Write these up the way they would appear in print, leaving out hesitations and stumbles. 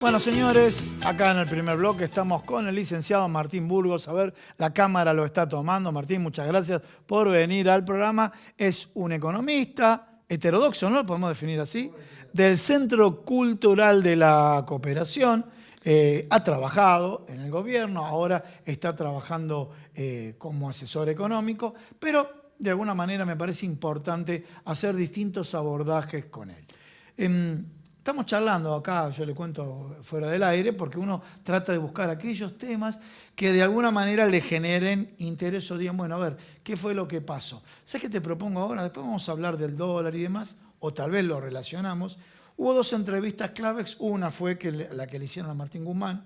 Bueno, señores, acá en el primer bloque estamos con el licenciado Martín Burgos. A ver, la cámara lo está tomando. Martín, muchas gracias por venir al programa. Es un economista heterodoxo, ¿no? Lo podemos definir así, del Centro Cultural de la Cooperación. Ha trabajado en el gobierno, ahora está trabajando como asesor económico, pero de alguna manera me parece importante hacer distintos abordajes con él. Estamos charlando acá, yo le cuento fuera del aire, porque uno trata de buscar aquellos temas que de alguna manera le generen interés o digan, bueno, a ver, ¿qué fue lo que pasó? ¿Sabes qué te propongo ahora? Después vamos a hablar del dólar y demás, o tal vez lo relacionamos. Hubo dos entrevistas claves, una fue la que le hicieron a Martín Guzmán.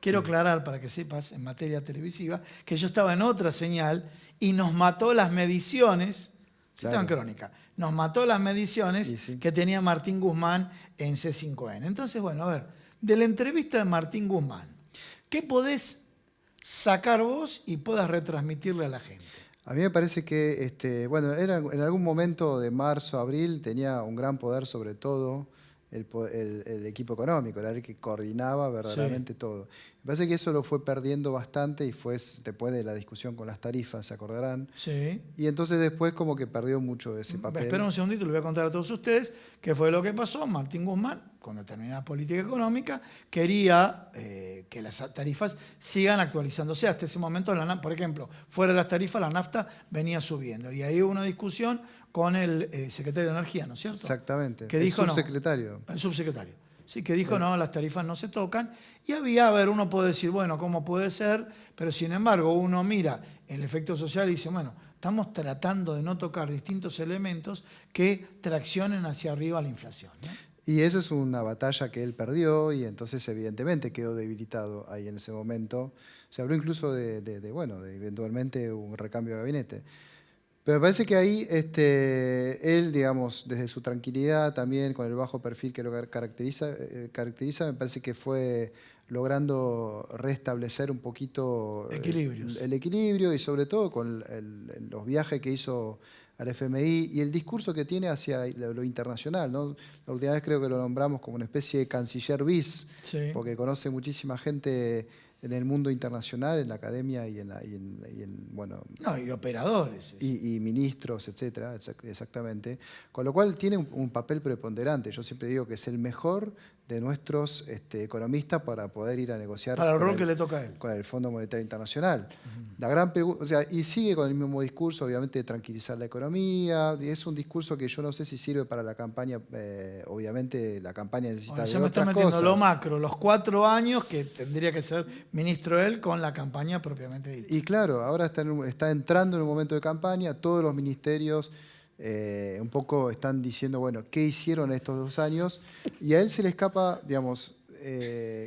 Quiero aclarar, para que sepas, en materia televisiva, que yo estaba en otra señal y nos mató las mediciones. Sí, estaba en Crónica. Nos mató las mediciones que tenía Martín Guzmán en C5N. Entonces, bueno, a ver, de la entrevista de Martín Guzmán, ¿qué podés sacar vos y puedas retransmitirle a la gente? A mí me parece que, bueno, en algún momento de marzo, abril, tenía un gran poder sobre todo el equipo económico, era el que coordinaba verdaderamente todo. Me parece que eso lo fue perdiendo bastante y fue después de la discusión con las tarifas, se acordarán. Sí. Y entonces después como que perdió mucho ese papel. Espera un segundito, le voy a contar a todos ustedes qué fue lo que pasó. Martín Guzmán, con determinada política económica, quería que las tarifas sigan actualizándose. Hasta ese momento, por ejemplo, fuera de las tarifas, la nafta venía subiendo. Y ahí hubo una discusión con el secretario de Energía, ¿no es cierto? Exactamente. Que dijo, el subsecretario. No, el subsecretario. Sí, que dijo, no, las tarifas no se tocan. Y había, a ver, uno puede decir, bueno, ¿cómo puede ser? Pero sin embargo, uno mira el efecto social y dice, bueno, estamos tratando de no tocar distintos elementos que traccionen hacia arriba la inflación, ¿no? Y eso es una batalla que él perdió y entonces evidentemente quedó debilitado ahí en ese momento. Se habló incluso de eventualmente un recambio de gabinete. Pero me parece que ahí él, digamos, desde su tranquilidad también, con el bajo perfil que lo caracteriza, me parece que fue logrando restablecer un poquito el equilibrio y sobre todo con los viajes que hizo al FMI y el discurso que tiene hacia lo internacional, ¿no? La última vez creo que lo nombramos como una especie de canciller bis, porque conoce muchísima gente en el mundo internacional, en la academia y bueno... No, y operadores. Y ministros, etcétera, exactamente. Con lo cual tiene un papel preponderante. Yo siempre digo que es el mejor de nuestros economistas para poder ir a negociar para el rol que le toca a él. Con el Fondo Monetario Internacional. La gran pregunta, o sea, y sigue con el mismo discurso, obviamente, de tranquilizar la economía. Es un discurso que yo no sé si sirve para la campaña. Obviamente, la campaña necesita de otras cosas. Lo macro, los 4 años que tendría que ser ministro él con la campaña propiamente dicha. Y claro, ahora está entrando en un momento de campaña, todos los ministerios un poco están diciendo, bueno, ¿qué hicieron estos 2 años? Y a él se le escapa, digamos,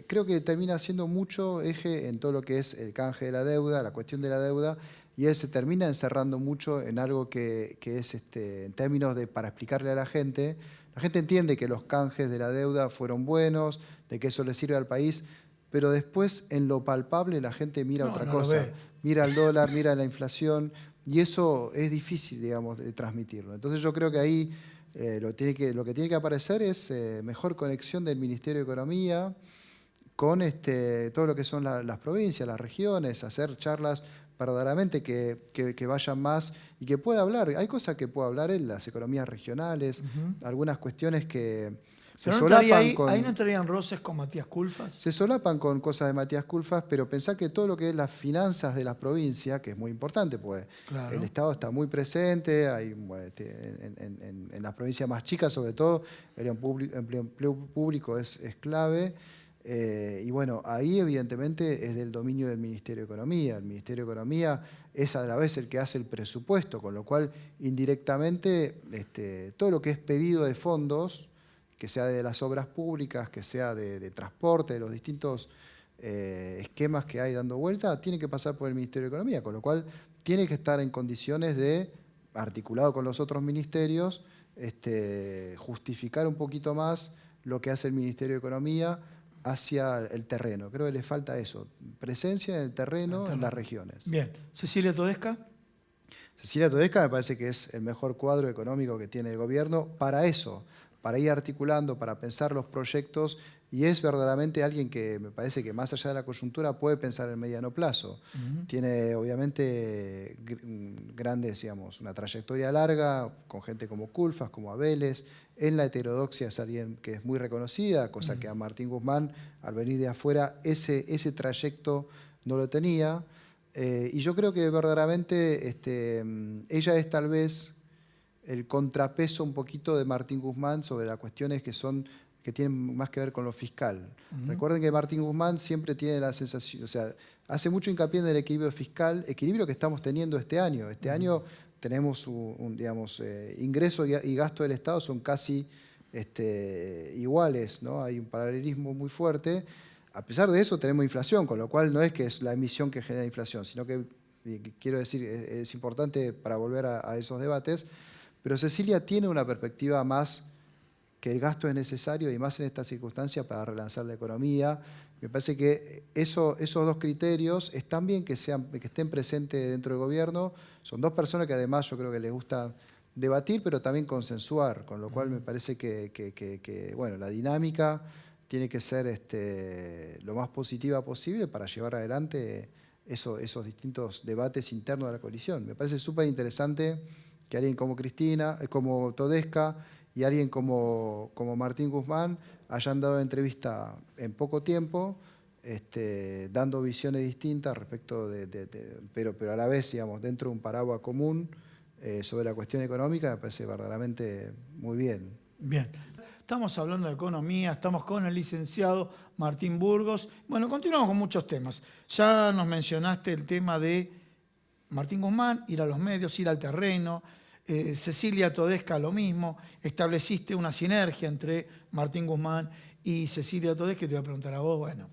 creo que termina haciendo mucho eje en todo lo que es el canje de la deuda, la cuestión de la deuda, y él se termina encerrando mucho en algo que es, en términos de, para explicarle a la gente entiende que los canjes de la deuda fueron buenos, de que eso le sirve al país, pero después en lo palpable la gente mira otra cosa, mira el dólar, mira la inflación, y eso es difícil, digamos, de transmitirlo. Entonces yo creo que ahí lo que tiene que aparecer es mejor conexión del Ministerio de Economía con todo lo que son las provincias, las regiones, hacer charlas verdaderamente que vayan más y que pueda hablar. Hay cosas que puede hablar en las economías regionales, algunas cuestiones que... ¿Ahí no entrarían roces con Matías Culfas? Se solapan con cosas de Matías Culfas, pero pensá que todo lo que es las finanzas de las provincias, que es muy importante, pues el Estado está muy presente, hay, en las provincias más chicas sobre todo, el empleo público es clave, y bueno, ahí evidentemente es del dominio del Ministerio de Economía. El Ministerio de Economía es a la vez el que hace el presupuesto, con lo cual indirectamente todo lo que es pedido de fondos, que sea de las obras públicas, que sea de transporte, de los distintos esquemas que hay dando vuelta, tiene que pasar por el Ministerio de Economía, con lo cual tiene que estar en condiciones de, articulado con los otros ministerios, justificar un poquito más lo que hace el Ministerio de Economía hacia el terreno. Creo que le falta eso, presencia en el terreno, en las regiones. Bien. ¿Cecilia Todesca? Cecilia Todesca me parece que es el mejor cuadro económico que tiene el gobierno para eso, para ir articulando, para pensar los proyectos y es verdaderamente alguien que me parece que más allá de la coyuntura puede pensar en mediano plazo. Tiene obviamente grandes, digamos, una trayectoria larga con gente como Culfas, como Abeles. En la heterodoxia es alguien que es muy reconocida, cosa que a Martín Guzmán, al venir de afuera, ese trayecto no lo tenía. Y yo creo que verdaderamente ella es tal vez el contrapeso un poquito de Martín Guzmán sobre las cuestiones que tienen más que ver con lo fiscal. Recuerden que Martín Guzmán siempre tiene la sensación, o sea, hace mucho hincapié en el equilibrio fiscal, equilibrio que estamos teniendo este año. Este año tenemos digamos, ingreso y gasto del Estado son casi iguales, ¿no? Hay un paralelismo muy fuerte. A pesar de eso tenemos inflación, con lo cual no es que es la emisión que genera inflación, sino que, quiero decir, es importante para volver a esos debates, pero Cecilia tiene una perspectiva más que el gasto es necesario y más en esta circunstancia para relanzar la economía. Me parece que esos dos criterios están bien que estén presentes dentro del gobierno. Son dos personas que además yo creo que les gusta debatir, pero también consensuar, con lo cual me parece que bueno, la dinámica tiene que ser lo más positiva posible para llevar adelante esos distintos debates internos de la coalición. Me parece súper interesante que alguien como Cristina, como Todesca y alguien como Martín Guzmán hayan dado entrevista en poco tiempo, dando visiones distintas respecto pero a la vez, digamos, dentro de un paraguas común sobre la cuestión económica, me parece verdaderamente muy bien. Bien. Estamos hablando de economía, estamos con el licenciado Martín Burgos. Bueno, continuamos con muchos temas. Ya nos mencionaste el tema de Martín Guzmán, ir a los medios, ir al terreno. Cecilia Todesca lo mismo. Estableciste una sinergia entre Martín Guzmán y Cecilia Todesca, y te voy a preguntar a vos. Bueno,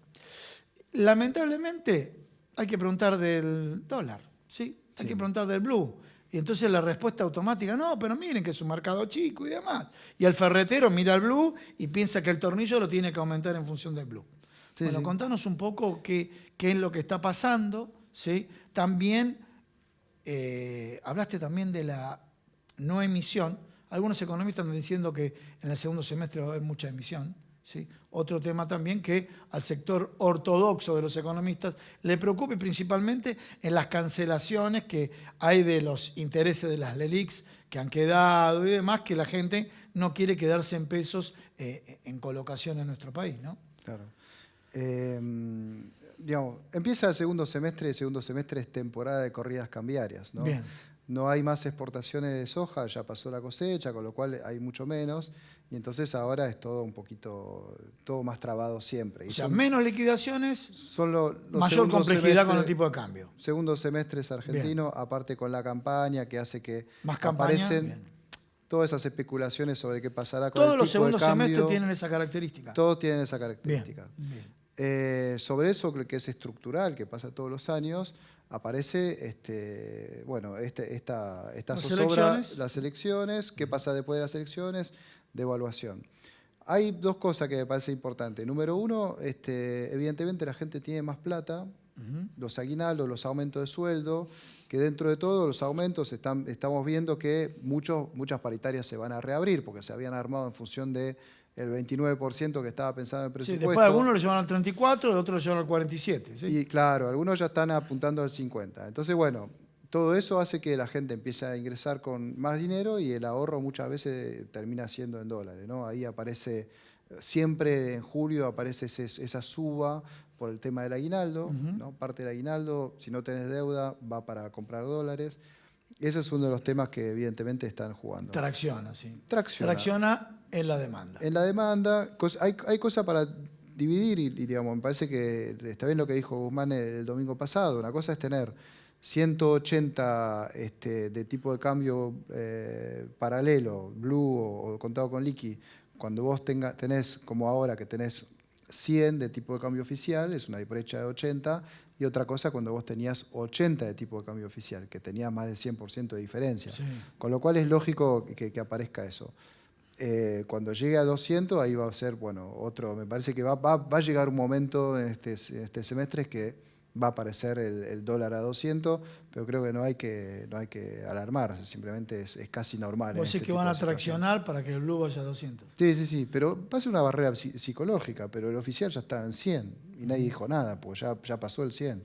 lamentablemente hay que preguntar del dólar, ¿sí? Hay que preguntar del blue. Y entonces la respuesta automática, no, pero miren que es un mercado chico y demás. Y el ferretero mira el blue y piensa que el tornillo lo tiene que aumentar en función del blue. Sí, bueno, sí. Contanos un poco qué es lo que está pasando, ¿sí? También hablaste también de la no emisión. Algunos economistas están diciendo que en el segundo semestre va a haber mucha emisión, ¿sí? Otro tema también que al sector ortodoxo de los economistas le preocupa, principalmente en las cancelaciones que hay de los intereses de las LELIQs que han quedado y demás, que la gente no quiere quedarse en pesos en colocación en nuestro país, ¿no? Claro. Digamos, empieza el segundo semestre es temporada de corridas cambiarias, ¿no? Bien. No hay más exportaciones de soja, ya pasó la cosecha, con lo cual hay mucho menos. Y entonces ahora es todo un poquito, todo más trabado siempre. O sea, menos liquidaciones, son los mayor complejidad con el tipo de cambio. Segundo semestre es argentino, bien. Aparte con la campaña que hace que más campaña, aparecen bien. Todas esas especulaciones sobre qué pasará con todos el los tipo de cambio. segundos semestres tienen esa característica. Todos tienen esa característica. Bien, bien. Sobre eso que es estructural, que pasa todos los años, aparece bueno, esta zozobra, las elecciones, qué pasa después de las elecciones, de evaluación. Hay dos cosas que me parece importante. Número uno, evidentemente la gente tiene más plata, los aguinaldos, los aumentos de sueldo, que dentro de todo los aumentos estamos viendo que muchas paritarias se van a reabrir, porque se habían armado en función del 29% que estaba pensado en el presupuesto. Sí, después algunos lo llevan al 34, otros lo llevan al 47. ¿Sí? Y claro, algunos ya están apuntando al 50. Entonces, bueno, todo eso hace que la gente empiece a ingresar con más dinero y el ahorro muchas veces termina siendo en dólares, ¿no? Ahí aparece, siempre en julio aparece esa suba por el tema del aguinaldo, ¿no? Parte del aguinaldo, si no tenés deuda, va para comprar dólares. Ese es uno de los temas que evidentemente están jugando. Tracciona, sí. Tracciona en la demanda. En la demanda, hay cosas para dividir y, digamos, me parece que está bien lo que dijo Guzmán el domingo pasado. Una cosa es tener 180 de tipo de cambio paralelo, blue o contado con liqui, cuando vos tenés, como ahora que tenés 100 de tipo de cambio oficial, es una brecha de 80, y otra cosa cuando vos tenías 80 de tipo de cambio oficial, que tenías más de 100% de diferencia. Sí. Con lo cual es lógico que aparezca eso. Cuando llegue a 200, ahí va a ser, bueno, otro, me parece que va a llegar un momento en este semestre que va a aparecer el dólar a 200, pero creo que no hay que alarmarse, simplemente es casi normal. Vos decís que van a traccionar para que el blue vaya a 200. Sí, pero va a ser una barrera psicológica, pero el oficial ya está en 100 y nadie dijo nada, porque ya pasó el 100.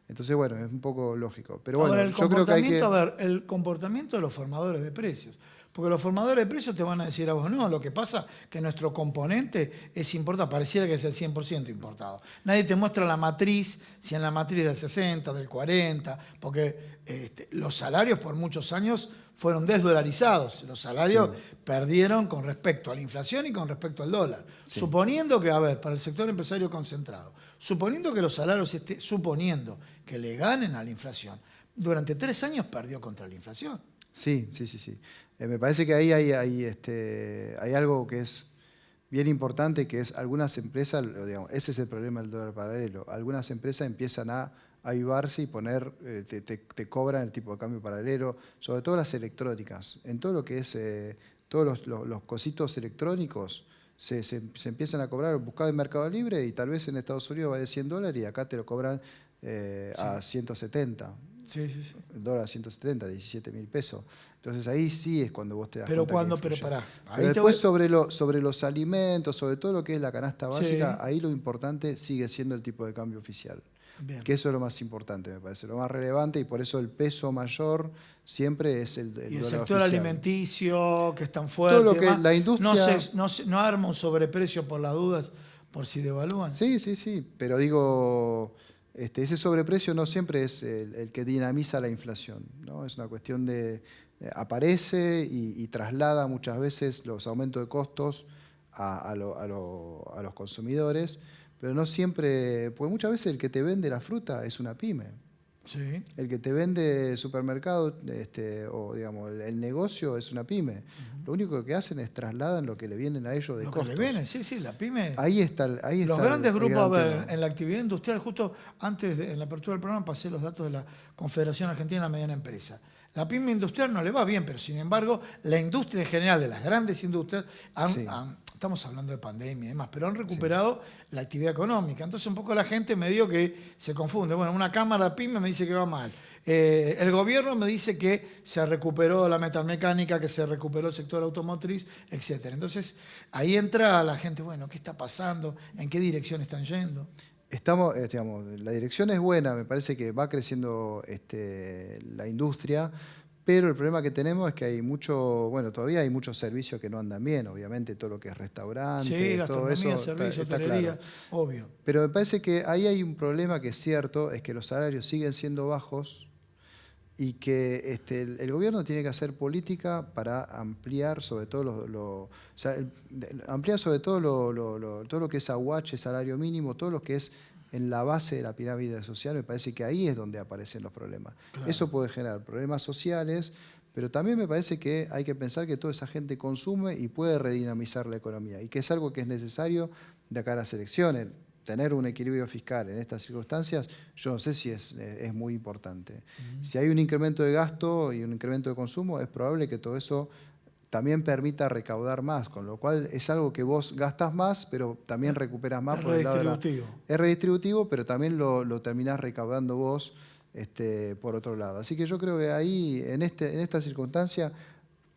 Entonces, bueno, es un poco lógico. Pero bueno, Ahora, yo creo que hay que... a ver, el comportamiento de los formadores de precios. Porque los formadores de precios te van a decir a vos, no, lo que pasa es que nuestro componente es importado, pareciera que es el 100% importado. Nadie te muestra la matriz, si en la matriz del 60, del 40, porque los salarios por muchos años fueron desdolarizados. Los salarios perdieron con respecto a la inflación y con respecto al dólar. Sí. Suponiendo que, a ver, para el sector empresario concentrado, suponiendo que los salarios, suponiendo que le ganen a la inflación, durante 3 años perdió contra la inflación. Sí. Me parece que ahí hay algo que es bien importante, que es algunas empresas, digamos, ese es el problema del dólar paralelo, algunas empresas empiezan a avivarse y poner, te cobran el tipo de cambio paralelo, sobre todo las electrónicas. En todo lo que es, todos los cositos electrónicos, se empiezan a cobrar, buscado en Mercado Libre y tal vez en Estados Unidos vale $100 y acá te lo cobran a 170. Sí. El dólar a 170, 17.000 pesos. Entonces ahí sí es cuando vos te das cuenta. Pero pará. Pero después sobre los alimentos, sobre todo lo que es la canasta básica, ahí lo importante sigue siendo el tipo de cambio oficial. Bien. Que eso es lo más importante, me parece, lo más relevante, y por eso el peso mayor siempre es el dólar oficial. Y el sector oficial. Alimenticio, que es tan fuerte, todo lo que la industria... no arma un sobreprecio por las dudas, por si devalúan. Sí, pero digo... ese sobreprecio no siempre es el que dinamiza la inflación, ¿no? Es una cuestión de... aparece y traslada muchas veces los aumentos de costos a los consumidores, pero no siempre... Porque muchas veces el que te vende la fruta es una pyme. Sí. El que te vende el supermercado o digamos el negocio es una pyme. Lo único que hacen es trasladan lo que le vienen a ellos de costos. Lo que le viene, sí, la pyme. Ahí está los grandes grupos, a ver, en la actividad industrial, justo antes, en la apertura del programa, pasé los datos de la Confederación Argentina de la Mediana Empresa. La pyme industrial no le va bien, pero sin embargo, la industria en general, de las grandes industrias, estamos hablando de pandemia y demás, pero han recuperado la actividad económica. Entonces un poco la gente medio que se confunde. Bueno, una cámara pyme me dice que va mal. El gobierno me dice que se recuperó la metalmecánica, que se recuperó el sector automotriz, etc. Entonces ahí entra la gente, bueno, ¿qué está pasando? ¿En qué dirección están yendo? La dirección es buena, me parece que va creciendo la industria, pero el problema que tenemos es que hay todavía hay muchos servicios que no andan bien, obviamente todo lo que es restaurantes, todo eso, servicio, está hotelería, claro. Obvio. Pero me parece que ahí hay un problema que es cierto, es que los salarios siguen siendo bajos y que el gobierno tiene que hacer política para ampliar sobre todo ampliar sobre todo todo lo que es aguache, salario mínimo, todo lo que es en la base de la pirámide social. Me parece que ahí es donde aparecen los problemas. Claro. Eso puede generar problemas sociales, pero también me parece que hay que pensar que toda esa gente consume y puede redinamizar la economía, y que es algo que es necesario de acá a las elecciones. Tener un equilibrio fiscal en estas circunstancias, yo no sé si es muy importante. Si hay un incremento de gasto y un incremento de consumo, es probable que todo eso también permita recaudar más, con lo cual es algo que vos gastas más, pero también recuperas más. Es redistributivo, pero también lo terminás recaudando vos por otro lado. Así que yo creo que ahí, en esta circunstancia,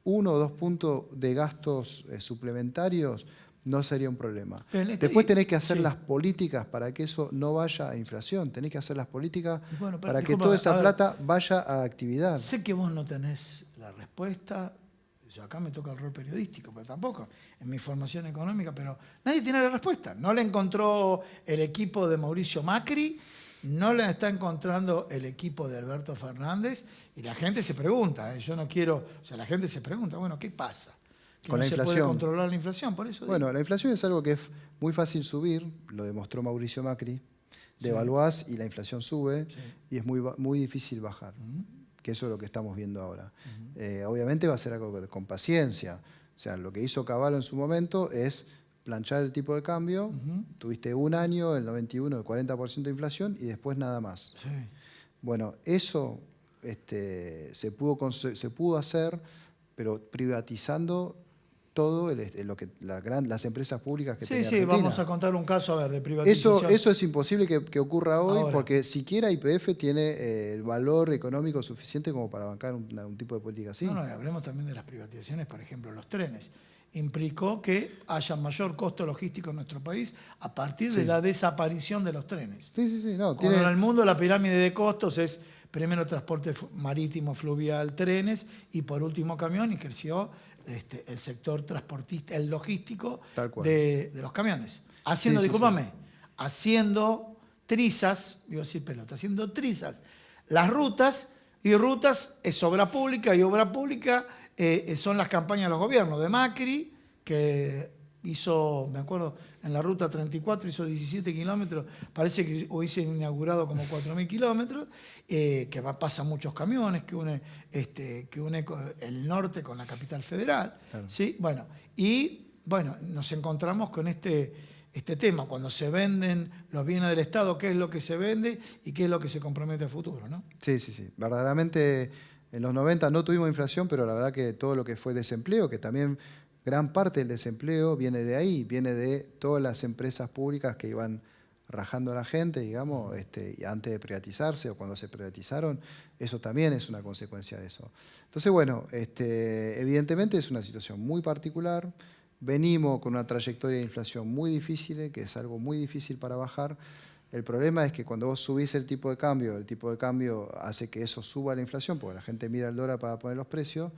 1 o 2 puntos de gastos suplementarios no sería un problema. Después tenés que hacer las políticas para que eso no vaya a inflación. Tenés que hacer las políticas para que toda esa plata vaya a actividad. Sé que vos no tenés la respuesta. Yo acá me toca el rol periodístico, pero tampoco en mi formación económica, pero nadie tiene la respuesta. No la encontró el equipo de Mauricio Macri, no la está encontrando el equipo de Alberto Fernández, y la gente se pregunta, la gente se pregunta, bueno, ¿qué pasa? Que con no la inflación. Se puede controlar la inflación, por eso Bueno, la inflación es algo que es muy fácil subir, lo demostró Mauricio Macri, devaluás y la inflación sube, y es muy difícil bajar. Que eso es lo que estamos viendo ahora. Obviamente va a ser algo con paciencia. O sea, lo que hizo Cavallo en su momento es planchar el tipo de cambio. Tuviste un año, el 91, el 40% de inflación y después nada más. Sí. Bueno, eso se pudo hacer, pero privatizando todo las empresas públicas que tenía Sí, Argentina. vamos a contar un caso, a ver, de privatización. Eso es imposible que ocurra hoy Ahora. porque siquiera YPF tiene el valor económico suficiente como para bancar un tipo de política así. No, hablemos también de las privatizaciones, por ejemplo, los trenes. Implicó que haya mayor costo logístico en nuestro país a partir de la desaparición de los trenes. Sí. No, Cuando en el mundo la pirámide de costos es primero transporte marítimo, fluvial, trenes y por último camión, y creció el sector transportista, el logístico de los camiones. Haciendo, haciendo trizas, iba a decir pelota, haciendo trizas las rutas, y rutas es obra pública, y obra pública son las campañas de los gobiernos, de Macri, que hizo, me acuerdo, en la ruta 34 hizo 17 kilómetros, parece que hubiese inaugurado como 4.000 kilómetros, que pasa muchos camiones, que une el norte con la capital federal. Claro. ¿Sí? Bueno, nos encontramos con este tema, cuando se venden los bienes del Estado, qué es lo que se vende y qué es lo que se compromete a futuro, ¿no? Sí. Verdaderamente en los 90 no tuvimos inflación, pero la verdad que todo lo que fue desempleo, que también gran parte del desempleo viene de ahí, viene de todas las empresas públicas que iban rajando a la gente, digamos, y antes de privatizarse o cuando se privatizaron, eso también es una consecuencia de eso. Entonces, bueno, evidentemente es una situación muy particular. Venimos con una trayectoria de inflación muy difícil, que es algo muy difícil para bajar. El problema es que cuando vos subís el tipo de cambio hace que eso suba la inflación, porque la gente mira el dólar para poner los precios,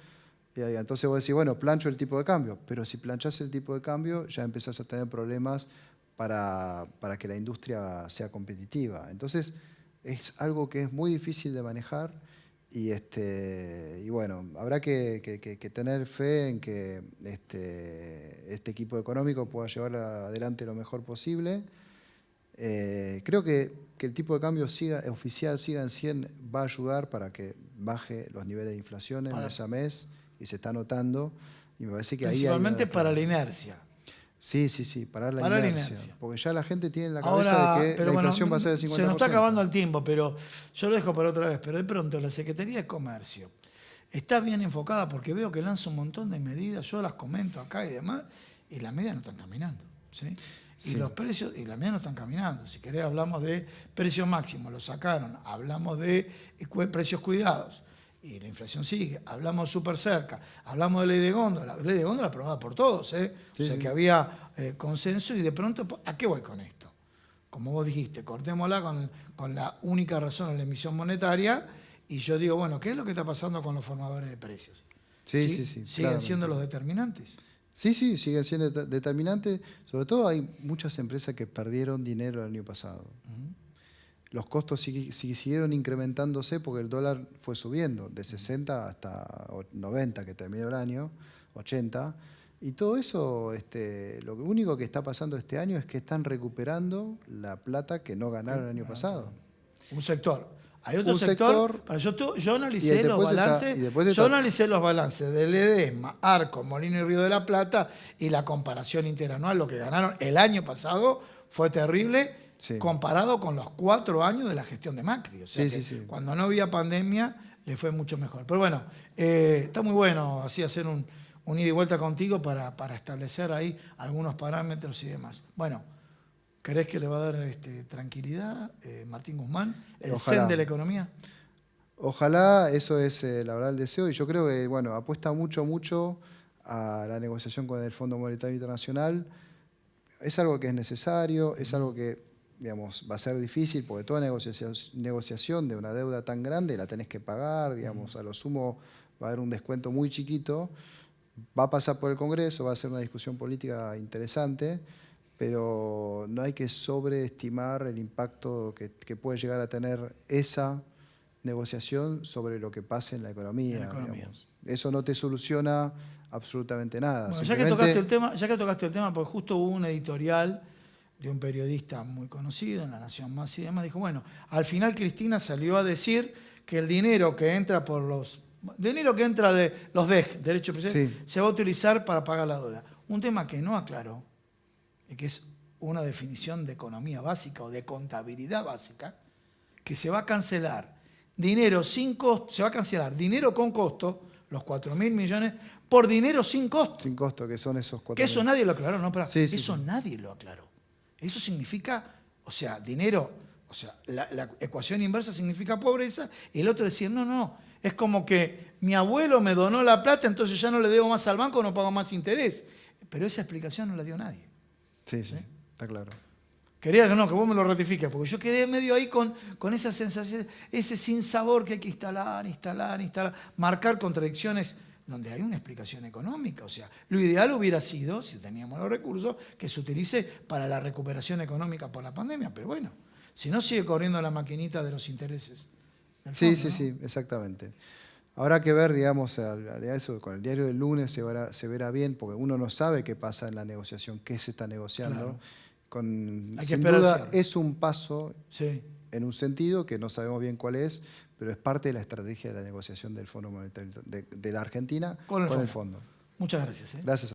y entonces vos decís, bueno, plancho el tipo de cambio, pero si planchás el tipo de cambio ya empezás a tener problemas para que la industria sea competitiva. Entonces es algo que es muy difícil de manejar y bueno, habrá que tener fe en que este equipo económico pueda llevar adelante lo mejor posible. Creo que el tipo de cambio oficial siga en 100 va a ayudar para que baje los niveles de inflación mes a mes, y se está notando. Y me parece que principalmente para la inercia. Sí, parar la inercia. Porque ya la gente tiene en la cabeza Ahora, de que la inflación va a ser del 50%. Se nos está acabando el tiempo, pero yo lo dejo para otra vez. Pero de pronto la Secretaría de Comercio está bien enfocada porque veo que lanza un montón de medidas, yo las comento acá y demás, y las medidas no están caminando. ¿Sí? Y los precios, y las medidas no están caminando. Si querés hablamos de precios máximos, lo sacaron. Hablamos de precios cuidados. Y la inflación sigue. Hablamos súper cerca. Hablamos de ley de góndola. La ley de góndola aprobada por todos. Que había consenso y de pronto, ¿a qué voy con esto? Como vos dijiste, cortémosla con la única razón en la emisión monetaria. Y yo digo, bueno, ¿qué es lo que está pasando con los formadores de precios? Sí. ¿Siguen siendo los determinantes? Sí, siguen siendo determinantes. Sobre todo hay muchas empresas que perdieron dinero el año pasado. Los costos siguieron incrementándose porque el dólar fue subiendo de 60 hasta 90 que terminó el año, 80. Y todo eso, lo único que está pasando este año es que están recuperando la plata que no ganaron el año pasado. Un sector. Hay otro sector. Yo analicé los balances. Yo analicé los balances del Ledesma, Arco, Molino y Río de la Plata, y la comparación interanual, lo que ganaron el año pasado fue terrible. Sí. Comparado con los 4 años de la gestión de Macri. O sea cuando no había pandemia le fue mucho mejor. Pero bueno, está muy bueno así hacer un ida y vuelta contigo para establecer ahí algunos parámetros y demás. Bueno, ¿crees que le va a dar tranquilidad Martín Guzmán, el zen de la economía? Ojalá, eso es la verdad el deseo, y yo creo que bueno, apuesta mucho a la negociación con el Fondo Monetario Internacional. Es algo que es necesario, es algo que digamos, va a ser difícil porque toda negociación de una deuda tan grande la tenés que pagar, digamos, a lo sumo va a haber un descuento muy chiquito, va a pasar por el Congreso, va a ser una discusión política interesante, pero no hay que sobreestimar el impacto que puede llegar a tener esa negociación sobre lo que pase en la economía. Digamos. Eso no te soluciona absolutamente nada. Bueno, ya que tocaste el tema, porque justo hubo un editorial de un periodista muy conocido en La Nación Más y demás, dijo, bueno, al final Cristina salió a decir que el dinero que entra de los DEG, Derecho Presupuestario, se va a utilizar para pagar la deuda. Un tema que no aclaró, y que es una definición de economía básica o de contabilidad básica, que se va a cancelar dinero sin costo, se va a cancelar dinero con costo, los 4.000 millones por dinero sin costo. Sin costo, que son esos 4.000. Que eso nadie lo aclaró, ¿no? Sí, sí, eso sí. nadie lo aclaró. Eso significa, o sea, dinero, o sea, la ecuación inversa significa pobreza, y el otro decir, no, es como que mi abuelo me donó la plata, entonces ya no le debo más al banco, no pago más interés. Pero esa explicación no la dio nadie. Sí, está claro. Quería que vos me lo ratifiques, porque yo quedé medio ahí con esa sensación, ese sinsabor que hay que instalar, marcar contradicciones donde hay una explicación económica. O sea, lo ideal hubiera sido, si teníamos los recursos, que se utilice para la recuperación económica por la pandemia. Pero bueno, si no, sigue corriendo la maquinita de los intereses del fondo, Sí, exactamente. Habrá que ver, digamos, eso con el diario del lunes se verá bien, porque uno no sabe qué pasa en la negociación, qué se está negociando. Claro. Hay que Sin esperar duda el cierre. es un paso Sí. en un sentido que no sabemos bien cuál es, pero es parte de la estrategia de la negociación del Fondo Monetario de la Argentina con el fondo. Muchas gracias. Gracias.